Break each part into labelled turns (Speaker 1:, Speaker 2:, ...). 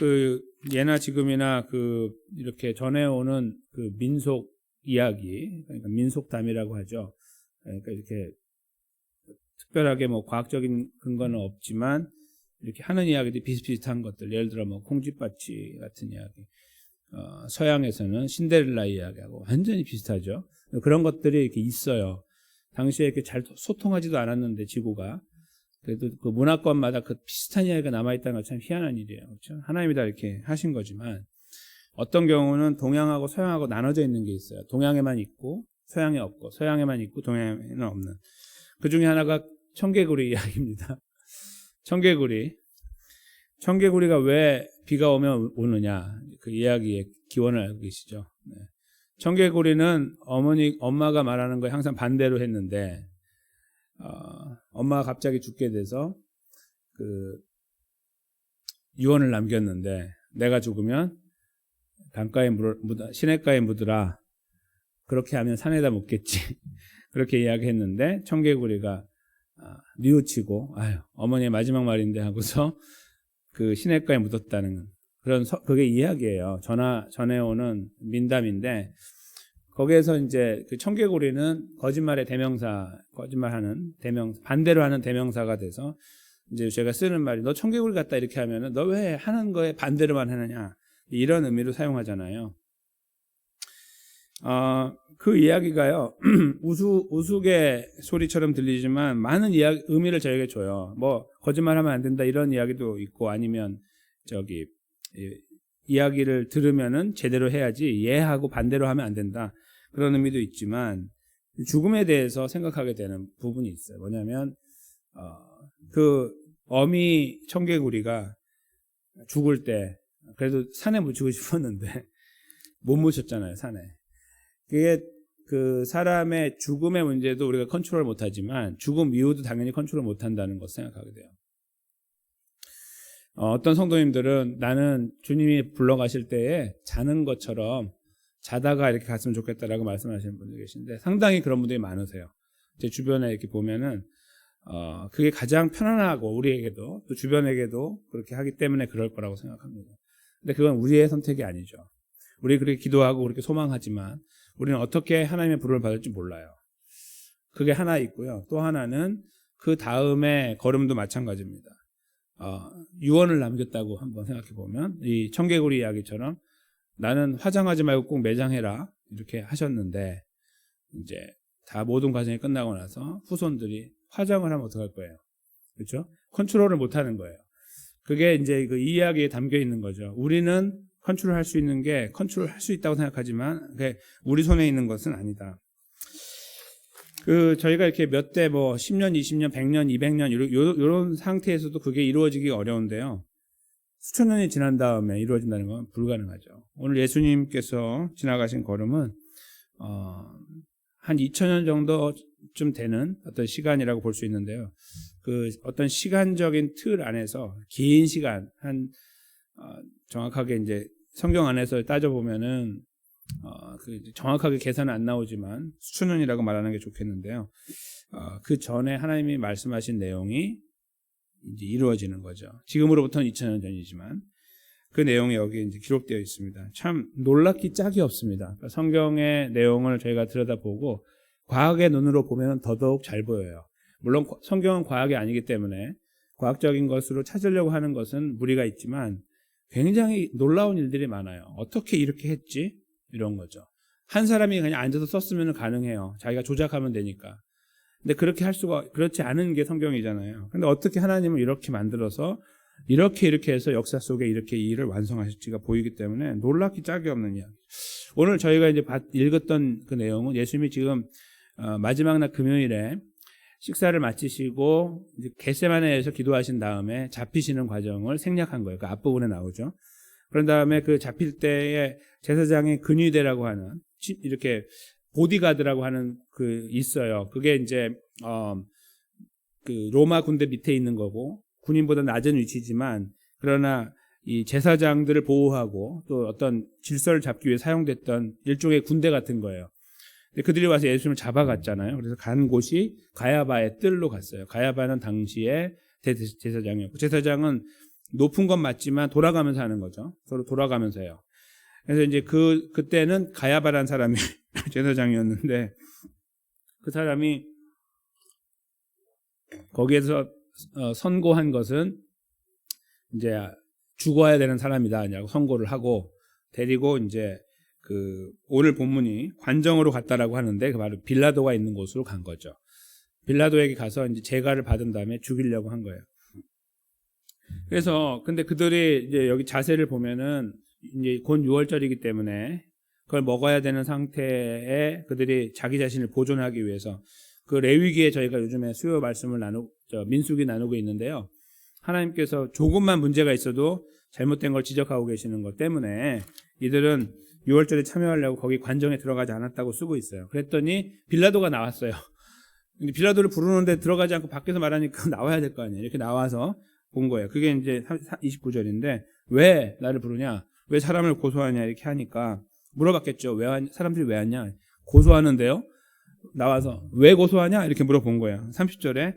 Speaker 1: 그 예나 지금이나 그 이렇게 전해오는 그 민속 이야기, 그러니까 민속담이라고 하죠. 그러니까 이렇게 특별하게 뭐 과학적인 근거는 없지만 이렇게 하는 이야기들이 비슷비슷한 것들, 예를 들어 뭐 콩쥐밭쥐 같은 이야기, 서양에서는 신데렐라 이야기하고 완전히 비슷하죠. 그런 것들이 이렇게 있어요. 당시에 이렇게 잘 소통하지도 않았는데 지구가, 그래도 그 문화권마다 그 비슷한 이야기가 남아있다는 건 참 희한한 일이에요. 그렇죠? 하나님이 다 이렇게 하신 거지만, 어떤 경우는 동양하고 서양하고 나눠져 있는 게 있어요. 동양에만 있고 서양에 없고, 서양에만 있고 동양에는 없는. 그 중에 하나가 청개구리 이야기입니다. 청개구리가 왜 비가 오면 오느냐, 그 이야기의 기원을 알고 계시죠? 네. 청개구리는 엄마가 말하는 거에 항상 반대로 했는데, 엄마가 갑자기 죽게 돼서 그 유언을 남겼는데, 내가 죽으면 시냇가에 묻으라. 그렇게 하면 산에다 묻겠지. 그렇게 이야기했는데, 청개구리가 뉘우치고, 어머니의 마지막 말인데 하고서 그 시냇가에 묻었다는 그게 이야기예요. 전해오는 민담인데, 거기에서 이제 그 청개구리는 거짓말의 대명사, 반대로 하는 대명사가 돼서, 이제 제가 쓰는 말이, 너 청개구리 같다 이렇게 하면은 너 왜 하는 거에 반대로만 하느냐, 이런 의미로 사용하잖아요. 그 이야기가요, 우스갯 소리처럼 들리지만 많은 의미를 저에게 줘요. 뭐 거짓말하면 안 된다 이런 이야기도 있고, 아니면 이야기를 들으면은 제대로 해야지 이해하고 반대로 하면 안 된다, 그런 의미도 있지만, 죽음에 대해서 생각하게 되는 부분이 있어요. 뭐냐면 그 어미 청개구리가 죽을 때 그래도 산에 묻히고 싶었는데 못 묻혔잖아요, 산에. 그게 그 사람의 죽음의 문제도 우리가 컨트롤 못하지만 죽음 이후도 당연히 컨트롤 못한다는 것을 생각하게 돼요. 어떤 성도님들은 나는 주님이 불러가실 때에 자는 것처럼 자다가 이렇게 갔으면 좋겠다라고 말씀하시는 분들 계신데, 상당히 그런 분들이 많으세요. 제 주변에 이렇게 보면은 그게 가장 편안하고, 우리에게도 또 주변에게도 그렇게 하기 때문에 그럴 거라고 생각합니다. 근데 그건 우리의 선택이 아니죠. 우리 그렇게 기도하고 그렇게 소망하지만 우리는 어떻게 하나님의 부름을 받을지 몰라요. 그게 하나 있고요. 또 하나는 그 다음에 걸음도 마찬가지입니다. 유언을 남겼다고 한번 생각해 보면, 이 청개구리 이야기처럼 나는 화장하지 말고 꼭 매장해라 이렇게 하셨는데, 이제 다 모든 과정이 끝나고 나서 후손들이 화장을 하면 어떡할 거예요? 그렇죠? 컨트롤을 못 하는 거예요. 그게 이제 그 이야기에 담겨 있는 거죠. 우리는 컨트롤할 수 있는 게 컨트롤할 수 있다고 생각하지만 그게 우리 손에 있는 것은 아니다. 저희가 이렇게 몇 대 10년, 20년, 100년, 200년 이런 상태에서도 그게 이루어지기 어려운데요. 수천 년이 지난 다음에 이루어진다는 건 불가능하죠. 오늘 예수님께서 지나가신 걸음은 한 2000년 정도쯤 되는 어떤 시간이라고 볼 수 있는데요. 그 어떤 시간적인 틀 안에서 긴 시간, 정확하게 이제 성경 안에서 따져보면은 정확하게 계산은 안 나오지만 수천 년이라고 말하는 게 좋겠는데요. 그 전에 하나님이 말씀하신 내용이 이제 이루어지는 거죠. 지금으로부터는 2000년 전이지만 그 내용이 여기 이제 기록되어 있습니다. 참 놀랍기 짝이 없습니다. 그러니까 성경의 내용을 저희가 들여다보고 과학의 눈으로 보면 더더욱 잘 보여요. 물론 성경은 과학이 아니기 때문에 과학적인 것으로 찾으려고 하는 것은 무리가 있지만 굉장히 놀라운 일들이 많아요. 어떻게 이렇게 했지? 이런 거죠. 한 사람이 그냥 앉아서 썼으면 가능해요. 자기가 조작하면 되니까. 근데 그렇지 않은 게 성경이잖아요. 근데 어떻게 하나님은 이렇게 만들어서 이렇게 해서 역사 속에 이렇게 이 일을 완성하실지가 보이기 때문에 놀랍기 짝이 없는 이야기. 오늘 저희가 이제 읽었던 그 내용은 예수님이 지금 마지막 날 금요일에 식사를 마치시고 이제 겟세마네에서 기도하신 다음에 잡히시는 과정을 생략한 거예요. 그 앞부분에 나오죠. 그런 다음에 그 잡힐 때에 제사장의 근위대라고 하는, 이렇게 보디가드라고 하는 있어요. 그게 이제 그 로마 군대 밑에 있는 거고, 군인보다 낮은 위치지만 그러나 이 제사장들을 보호하고 또 어떤 질서를 잡기 위해 사용됐던 일종의 군대 같은 거예요. 그들이 와서 예수님을 잡아갔잖아요. 그래서 간 곳이 가야바의 뜰로 갔어요. 가야바는 당시에 대제사장이었고, 제사장은 높은 건 맞지만 돌아가면서 하는 거죠. 서로 돌아가면서 해요. 그래서 이제 그때는 가야바라는 사람이 제사장이었는데 그 사람이 거기에서 선고한 것은 이제 죽어야 되는 사람이다라고 선고를 하고 데리고 이제 그 오늘 본문이 관정으로 갔다라고 하는데 그 바로 빌라도가 있는 곳으로 간 거죠. 빌라도에게 가서 이제 제가를 받은 다음에 죽이려고 한 거예요. 그래서 근데 그들이 이제 여기 자세를 보면은 이제 곧 6월절이기 때문에 그걸 먹어야 되는 상태에 그들이 자기 자신을 보존하기 위해서 그 레위기에 저희가 요즘에 수요 말씀을 민수기 나누고 있는데요. 하나님께서 조금만 문제가 있어도 잘못된 걸 지적하고 계시는 것 때문에 이들은 6월절에 참여하려고 거기 관정에 들어가지 않았다고 쓰고 있어요. 그랬더니 빌라도가 나왔어요. 근데 빌라도를 부르는데 들어가지 않고 밖에서 말하니까 나와야 될 거 아니에요. 이렇게 나와서 본 거예요. 그게 이제 29절인데 왜 나를 부르냐? 왜 사람을 고소하냐? 이렇게 하니까 물어봤겠죠. 사람들이 왜 왔냐? 고소하는데요. 나와서 왜 고소하냐? 이렇게 물어본 거예요. 30절에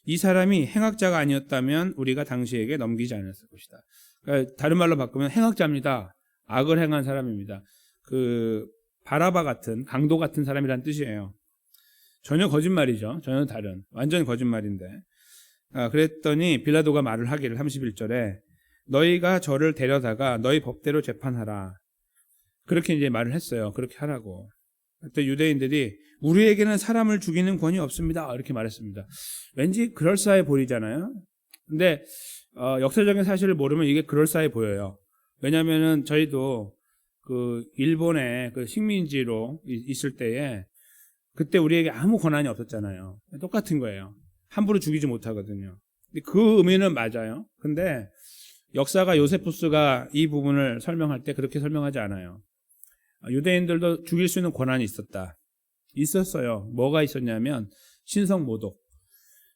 Speaker 1: 이 사람이 행악자가 아니었다면 우리가 당시에게 넘기지 않았을 것이다. 그러니까 다른 말로 바꾸면 행악자입니다. 악을 행한 사람입니다. 그 바라바 같은 강도 같은 사람이란 뜻이에요. 전혀 거짓말이죠. 전혀 다른 완전 거짓말인데 그랬더니 빌라도가 말을 하기를 31절에 너희가 저를 데려다가 너희 법대로 재판하라. 그렇게 이제 말을 했어요. 그렇게 하라고. 그때 유대인들이 우리에게는 사람을 죽이는 권위 없습니다. 이렇게 말했습니다. 왠지 그럴싸해 보이잖아요. 근데 역사적인 사실을 모르면 이게 그럴싸해 보여요. 왜냐하면은 저희도 그 일본의 그 식민지로 있을 때에 그때 우리에게 아무 권한이 없었잖아요. 똑같은 거예요. 함부로 죽이지 못하거든요. 근데 그 의미는 맞아요. 근데 역사가 요세푸스가 이 부분을 설명할 때 그렇게 설명하지 않아요. 유대인들도 죽일 수 있는 권한이 있었어요. 뭐가 있었냐면 신성모독.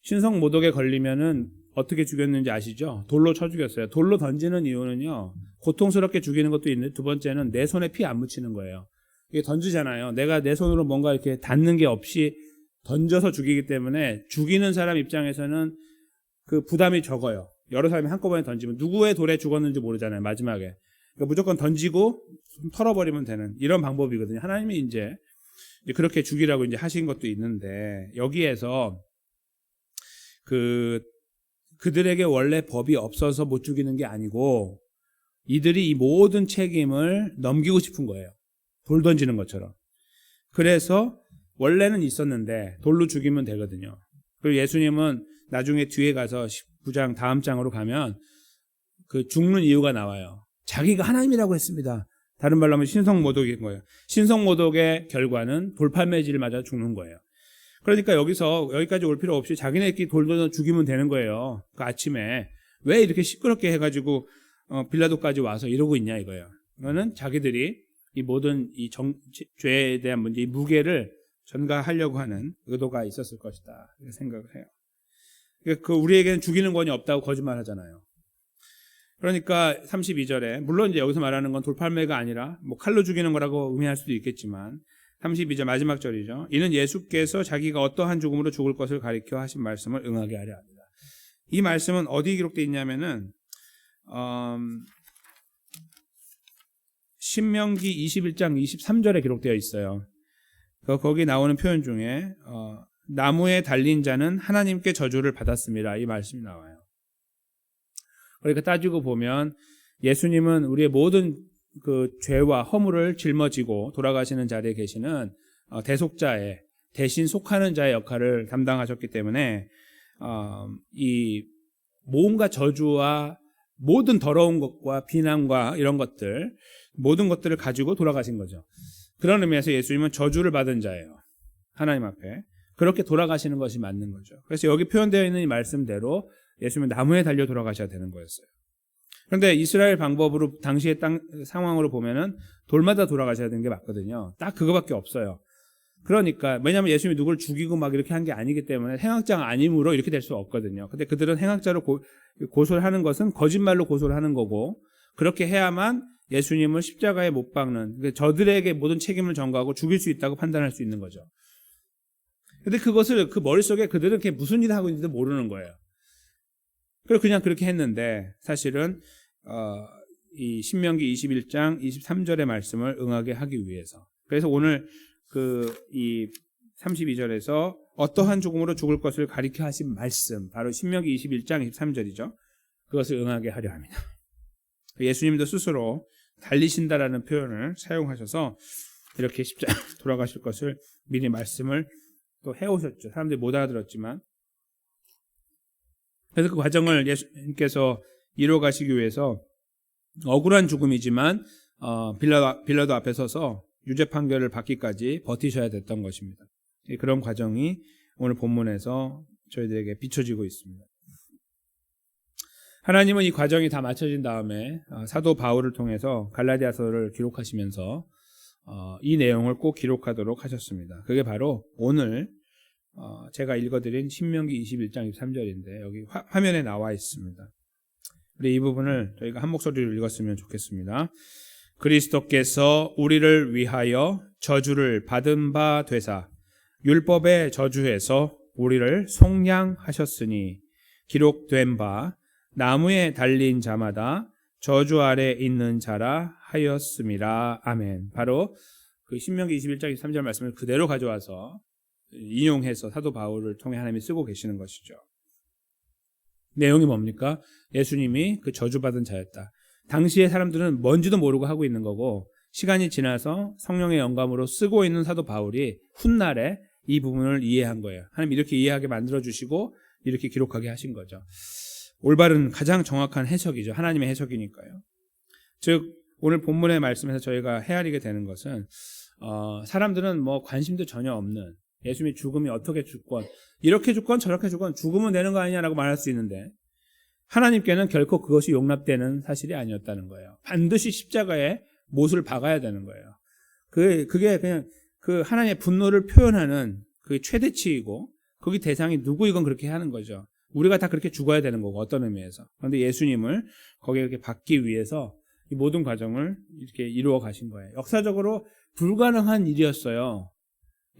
Speaker 1: 신성모독에 걸리면은 어떻게 죽였는지 아시죠? 돌로 쳐 죽였어요. 돌로 던지는 이유는요. 고통스럽게 죽이는 것도 있는데 두 번째는 내 손에 피 안 묻히는 거예요. 이게 던지잖아요. 내가 내 손으로 뭔가 이렇게 닿는 게 없이 던져서 죽이기 때문에 죽이는 사람 입장에서는 그 부담이 적어요. 여러 사람이 한꺼번에 던지면 누구의 돌에 죽었는지 모르잖아요. 마지막에. 그러니까 무조건 던지고 털어버리면 되는 이런 방법이거든요. 하나님이 이제 그렇게 죽이라고 이제 하신 것도 있는데 여기에서 그들에게 원래 법이 없어서 못 죽이는 게 아니고 이들이 이 모든 책임을 넘기고 싶은 거예요. 돌 던지는 것처럼. 그래서 원래는 있었는데 돌로 죽이면 되거든요. 그리고 예수님은 나중에 뒤에 가서 19장 다음 장으로 가면 그 죽는 이유가 나와요. 자기가 하나님이라고 했습니다. 다른 말로 하면 신성모독인 거예요. 신성모독의 결과는 돌팔매질을 맞아 죽는 거예요. 그러니까 여기까지 올 필요 없이 자기네끼리 돌 던져 죽이면 되는 거예요. 그 아침에 왜 이렇게 시끄럽게 해가지고 빌라도까지 와서 이러고 있냐 이거예요. 이거는 자기들이 이 모든 이 죄에 대한 문제, 이 무게를 전가하려고 하는 의도가 있었을 것이다 이렇게 생각을 해요. 우리에게는 죽이는 권이 없다고 거짓말하잖아요. 그러니까 32절에 물론 이제 여기서 말하는 건 돌팔매가 아니라 뭐 칼로 죽이는 거라고 의미할 수도 있겠지만 32절 마지막 절이죠. 이는 예수께서 자기가 어떠한 죽음으로 죽을 것을 가리켜 하신 말씀을 응하게 하려 합니다. 이 말씀은 어디 기록되어 있냐면은 신명기 21장 23절에 기록되어 있어요. 거기 나오는 표현 중에 나무에 달린 자는 하나님께 저주를 받았습니다. 이 말씀이 나와요. 그러니까 따지고 보면 예수님은 우리의 모든 그 죄와 허물을 짊어지고 돌아가시는 자리에 계시는 대속자의 대신 속하는 자의 역할을 담당하셨기 때문에 이 모험과 저주와 모든 더러운 것과 비난과 이런 것들 모든 것들을 가지고 돌아가신 거죠. 그런 의미에서 예수님은 저주를 받은 자예요. 하나님 앞에 그렇게 돌아가시는 것이 맞는 거죠. 그래서 여기 표현되어 있는 이 말씀대로 예수님은 나무에 달려 돌아가셔야 되는 거였어요. 그런데 이스라엘 방법으로 당시의 상황으로 보면은 돌마다 돌아가셔야 되는 게 맞거든요. 딱 그거밖에 없어요. 그러니까 왜냐하면 예수님이 누구를 죽이고 막 이렇게 한 게 아니기 때문에 행악자가 아님으로 이렇게 될 수 없거든요. 근데 그들은 행악자로 고소를 하는 것은 거짓말로 고소를 하는 거고 그렇게 해야만 예수님을 십자가에 못 박는 그러니까 저들에게 모든 책임을 전가하고 죽일 수 있다고 판단할 수 있는 거죠. 근데 그것을 그 머릿속에 그들은 무슨 일을 하고 있는지도 모르는 거예요. 그래서 그냥 그렇게 했는데 사실은 이 신명기 21장 23절의 말씀을 응하게 하기 위해서. 그래서 오늘 이 32절에서 어떠한 죽음으로 죽을 것을 가리켜 하신 말씀, 바로 신명기 21장 23절이죠. 그것을 응하게 하려 합니다. 예수님도 스스로 달리신다라는 표현을 사용하셔서 이렇게 십자가에 돌아가실 것을 미리 말씀을 또 해오셨죠. 사람들이 못 알아들었지만. 그래서 그 과정을 예수님께서 이루어 가시기 위해서 억울한 죽음이지만 빌라도 앞에 서서 유죄 판결을 받기까지 버티셔야 됐던 것입니다. 그런 과정이 오늘 본문에서 저희들에게 비춰지고 있습니다. 하나님은 이 과정이 다 마쳐진 다음에 사도 바울을 통해서 갈라디아서를 기록하시면서 이 내용을 꼭 기록하도록 하셨습니다. 그게 바로 오늘 제가 읽어드린 신명기 21장 23절인데 여기 화면에 나와 있습니다. 우리 이 부분을 저희가 한 목소리로 읽었으면 좋겠습니다. 그리스도께서 우리를 위하여 저주를 받은 바 되사 율법의 저주에서 우리를 속량하셨으니 기록된 바 나무에 달린 자마다 저주 아래 있는 자라 하였음이라. 아멘. 바로 그 신명기 21장 23절 말씀을 그대로 가져와서 인용해서 사도 바울을 통해 하나님이 쓰고 계시는 것이죠. 내용이 뭡니까? 예수님이 그 저주받은 자였다. 당시의 사람들은 뭔지도 모르고 하고 있는 거고, 시간이 지나서 성령의 영감으로 쓰고 있는 사도 바울이 훗날에 이 부분을 이해한 거예요. 하나님 이렇게 이해하게 만들어주시고 이렇게 기록하게 하신 거죠. 올바른 가장 정확한 해석이죠. 하나님의 해석이니까요. 즉 오늘 본문의 말씀에서 저희가 헤아리게 되는 것은 사람들은 뭐 관심도 전혀 없는, 예수님의 죽음이 어떻게 죽건 이렇게 죽건 저렇게 죽건 죽으면 되는 거 아니냐라고 말할 수 있는데, 하나님께는 결코 그것이 용납되는 사실이 아니었다는 거예요. 반드시 십자가에 못을 박아야 되는 거예요. 그게 그냥 그 하나님의 분노를 표현하는 그 최대치이고, 거기 대상이 누구이건 그렇게 하는 거죠. 우리가 다 그렇게 죽어야 되는 거고, 어떤 의미에서. 그런데 예수님을 거기에 이렇게 받기 위해서 이 모든 과정을 이렇게 이루어 가신 거예요. 역사적으로 불가능한 일이었어요.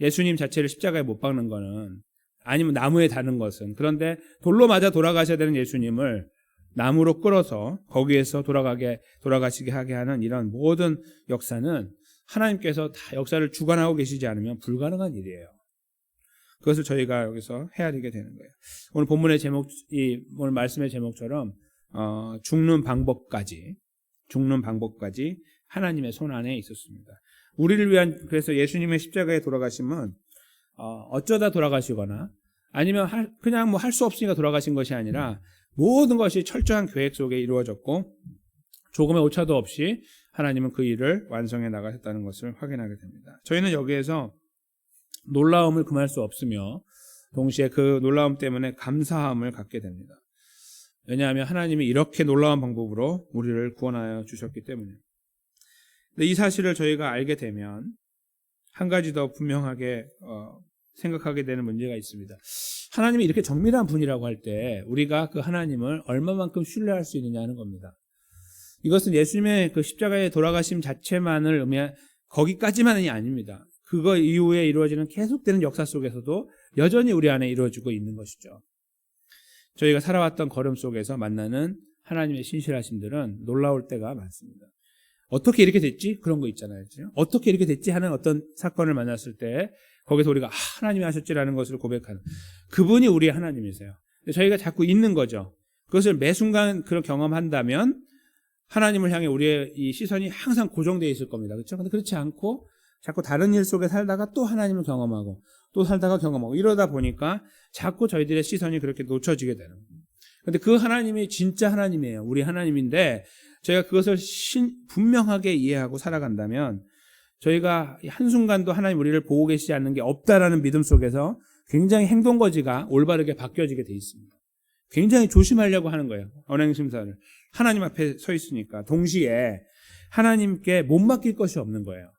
Speaker 1: 예수님 자체를 십자가에 못 박는 거는, 아니면 나무에 다는 것은. 그런데 돌로 맞아 돌아가셔야 되는 예수님을 나무로 끌어서 거기에서 돌아가시게 하게 하는 이런 모든 역사는 하나님께서 다 역사를 주관하고 계시지 않으면 불가능한 일이에요. 그것을 저희가 여기서 헤아리게 되는 거예요. 오늘 본문의 제목, 오늘 말씀의 제목처럼 죽는 방법까지 하나님의 손 안에 있었습니다. 우리를 위한, 그래서 예수님의 십자가에 돌아가심은 어쩌다 돌아가시거나 아니면 그냥 뭐 할 수 없으니까 돌아가신 것이 아니라 모든 것이 철저한 계획 속에 이루어졌고 조금의 오차도 없이 하나님은 그 일을 완성해 나가셨다는 것을 확인하게 됩니다. 저희는 여기에서 놀라움을 금할 수 없으며 동시에 그 놀라움 때문에 감사함을 갖게 됩니다. 왜냐하면 하나님이 이렇게 놀라운 방법으로 우리를 구원하여 주셨기 때문에. 근데 이 사실을 저희가 알게 되면 한 가지 더 분명하게 생각하게 되는 문제가 있습니다. 하나님이 이렇게 정밀한 분이라고 할 때 우리가 그 하나님을 얼마만큼 신뢰할 수 있느냐 하는 겁니다. 이것은 예수님의 그 십자가의 돌아가심 자체만을 의미한 거기까지만이 아닙니다. 그거 이후에 이루어지는 계속되는 역사 속에서도 여전히 우리 안에 이루어지고 있는 것이죠. 저희가 살아왔던 걸음 속에서 만나는 하나님의 신실하심들은 놀라울 때가 많습니다. 어떻게 이렇게 됐지? 그런 거 있잖아요. 어떻게 이렇게 됐지? 하는 어떤 사건을 만났을 때 거기서 우리가 하나님이 하셨지라는 것을 고백하는, 그분이 우리의 하나님이세요. 저희가 자꾸 있는 거죠. 그것을 매 순간 그런 경험한다면 하나님을 향해 우리의 이 시선이 항상 고정되어 있을 겁니다. 그렇죠? 근데 그렇지 않고 자꾸 다른 일 속에 살다가 또 하나님을 경험하고 또 살다가 경험하고 이러다 보니까 자꾸 저희들의 시선이 그렇게 놓쳐지게 되는 거예요. 근데 그 하나님이 진짜 하나님이에요. 우리 하나님인데 저희가 그것을 분명하게 이해하고 살아간다면 저희가 한순간도 하나님 우리를 보고 계시지 않는 게 없다라는 믿음 속에서 굉장히 행동거지가 올바르게 바뀌어지게 돼 있습니다. 굉장히 조심하려고 하는 거예요. 언행심사를. 하나님 앞에 서 있으니까 동시에 하나님께 못 맡길 것이 없는 거예요.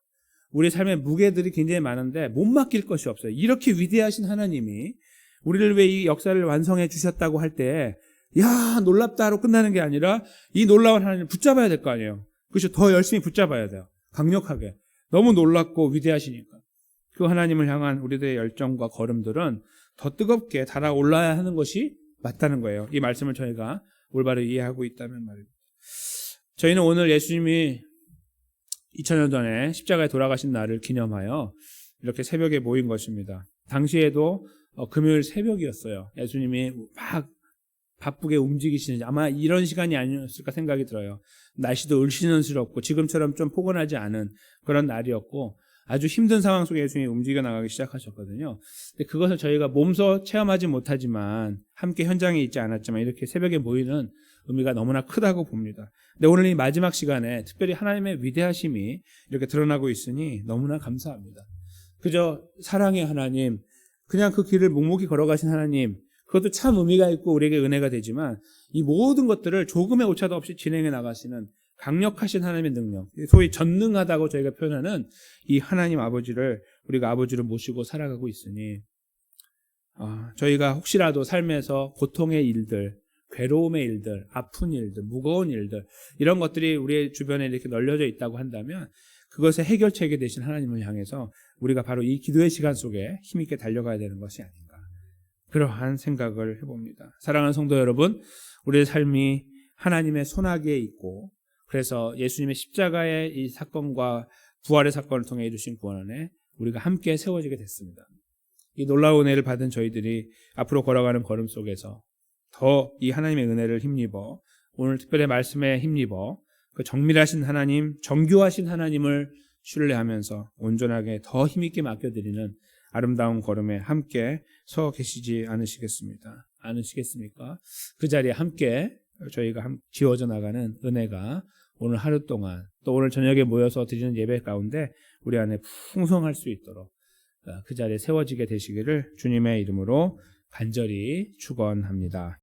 Speaker 1: 우리 삶의 무게들이 굉장히 많은데 못 맡길 것이 없어요. 이렇게 위대하신 하나님이 우리를 위해 이 역사를 완성해 주셨다고 할 때 야 놀랍다 하고 끝나는 게 아니라 이 놀라운 하나님을 붙잡아야 될 거 아니에요. 그렇죠. 더 열심히 붙잡아야 돼요. 강력하게. 너무 놀랍고 위대하시니까. 그 하나님을 향한 우리들의 열정과 걸음들은 더 뜨겁게 달아올라야 하는 것이 맞다는 거예요. 이 말씀을 저희가 올바로 이해하고 있다면 말입니다. 저희는 오늘 예수님이 2000년 전에 십자가에 돌아가신 날을 기념하여 이렇게 새벽에 모인 것입니다. 당시에도 금요일 새벽이었어요. 예수님이 막 바쁘게 움직이시는지 아마 이런 시간이 아니었을까 생각이 들어요. 날씨도 을씨는스럽고 지금처럼 좀 포근하지 않은 그런 날이었고 아주 힘든 상황 속에 예수님이 움직여 나가기 시작하셨거든요. 근데 그것을 저희가 몸소 체험하지 못하지만 함께 현장에 있지 않았지만 이렇게 새벽에 모이는 의미가 너무나 크다고 봅니다. 근데 오늘 이 마지막 시간에 특별히 하나님의 위대하심이 이렇게 드러나고 있으니 너무나 감사합니다. 그저 사랑의 하나님, 그냥 그 길을 묵묵히 걸어가신 하나님, 그것도 참 의미가 있고 우리에게 은혜가 되지만 이 모든 것들을 조금의 오차도 없이 진행해 나가시는 강력하신 하나님의 능력, 소위 전능하다고 저희가 표현하는 이 하나님 아버지를 우리가 아버지로 모시고 살아가고 있으니 저희가 혹시라도 삶에서 고통의 일들, 괴로움의 일들, 아픈 일들, 무거운 일들 이런 것들이 우리 주변에 이렇게 널려져 있다고 한다면 그것의 해결책이 되신 하나님을 향해서 우리가 바로 이 기도의 시간 속에 힘있게 달려가야 되는 것이 아닌가 그러한 생각을 해봅니다. 사랑하는 성도 여러분, 우리의 삶이 하나님의 손아귀에 있고 그래서 예수님의 십자가의 이 사건과 부활의 사건을 통해 이루신 구원 안에 우리가 함께 세워지게 됐습니다. 이 놀라운 은혜를 받은 저희들이 앞으로 걸어가는 걸음 속에서 더 이 하나님의 은혜를 힘입어 오늘 특별히 말씀에 힘입어 그 정밀하신 하나님, 정교하신 하나님을 신뢰하면서 온전하게 더 힘있게 맡겨드리는 아름다운 걸음에 함께 서 계시지 않으시겠습니까? 그 자리에 함께 저희가 지어져 나가는 은혜가 오늘 하루 동안 또 오늘 저녁에 모여서 드리는 예배 가운데 우리 안에 풍성할 수 있도록 그 자리에 세워지게 되시기를 주님의 이름으로 간절히 축원합니다.